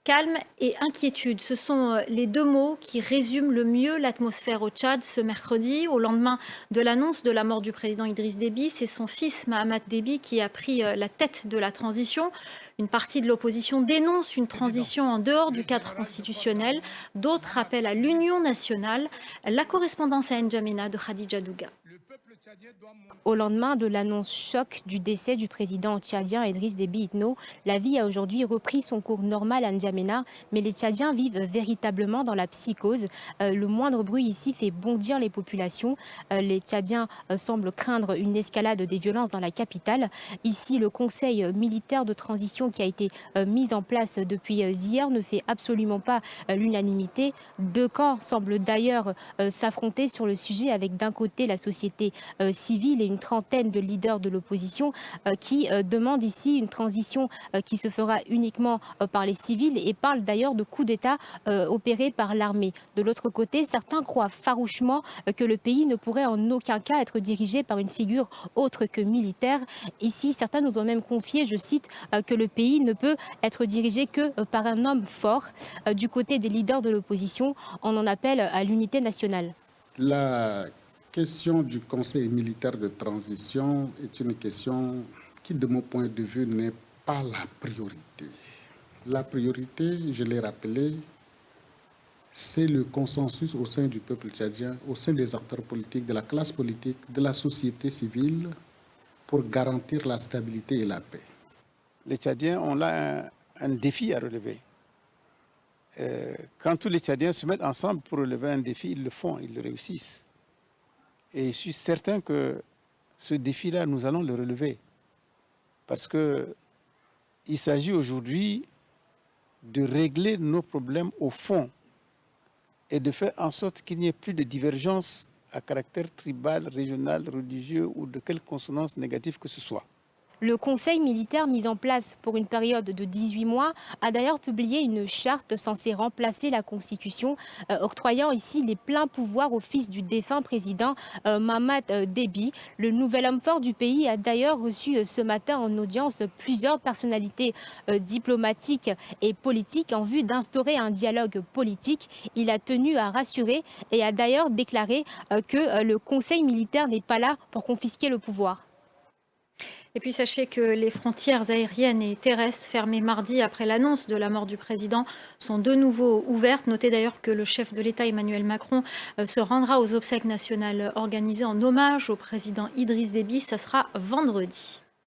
Calme et inquiétude, ce sont les deux mots qui résument le mieux l'atmosphère au Tchad ce mercredi, au lendemain de l'annonce de la mort du président Idriss Déby. C'est son fils Mahamat Déby qui a pris la tête de la transition. Une partie de l'opposition dénonce une transition en dehors du cadre constitutionnel. D'autres appellent à l'union nationale. La correspondance à N'Djamena de Khadija Douga. Au lendemain de l'annonce choc du décès du président tchadien Idriss Déby Itno, la vie a aujourd'hui repris son cours normal à N'Djamena, mais les Tchadiens vivent véritablement dans la psychose. Le moindre bruit ici fait bondir les populations. Les Tchadiens semblent craindre une escalade des violences dans la capitale. Ici, le conseil militaire de transition qui a été mis en place depuis hier ne fait absolument pas l'unanimité. Deux camps semblent d'ailleurs s'affronter sur le sujet, avec d'un côté la société civile et une trentaine de leaders de l'opposition qui demandent ici une transition qui se fera uniquement par les civils et parlent d'ailleurs de coup d'État opéré par l'armée. De l'autre côté, certains croient farouchement que le pays ne pourrait en aucun cas être dirigé par une figure autre que militaire. Ici, certains nous ont même confié, je cite, que le pays ne peut être dirigé que par un homme fort. Du côté des leaders de l'opposition, on en appelle à l'unité nationale. La question du Conseil militaire de transition est une question qui, de mon point de vue, n'est pas la priorité. La priorité, je l'ai rappelé, c'est le consensus au sein du peuple tchadien, au sein des acteurs politiques, de la classe politique, de la société civile, pour garantir la stabilité et la paix. Les Tchadiens ont là un défi à relever. Quand tous les Tchadiens se mettent ensemble pour relever un défi, ils le font, ils le réussissent. Et je suis certain que ce défi-là, nous allons le relever. Parce qu'il s'agit aujourd'hui de régler nos problèmes au fond et de faire en sorte qu'il n'y ait plus de divergences à caractère tribal, régional, religieux ou de quelque consonance négative que ce soit. Le conseil militaire mis en place pour une période de 18 mois a d'ailleurs publié une charte censée remplacer la Constitution, octroyant ici les pleins pouvoirs au fils du défunt président Mahamat Déby. Le nouvel homme fort du pays a d'ailleurs reçu ce matin en audience plusieurs personnalités diplomatiques et politiques en vue d'instaurer un dialogue politique. Il a tenu à rassurer et a d'ailleurs déclaré que le conseil militaire n'est pas là pour confisquer le pouvoir. Et puis sachez que les frontières aériennes et terrestres fermées mardi après l'annonce de la mort du président sont de nouveau ouvertes. Notez d'ailleurs que le chef de l'État Emmanuel Macron se rendra aux obsèques nationales organisées en hommage au président Idriss Déby. Ça sera vendredi.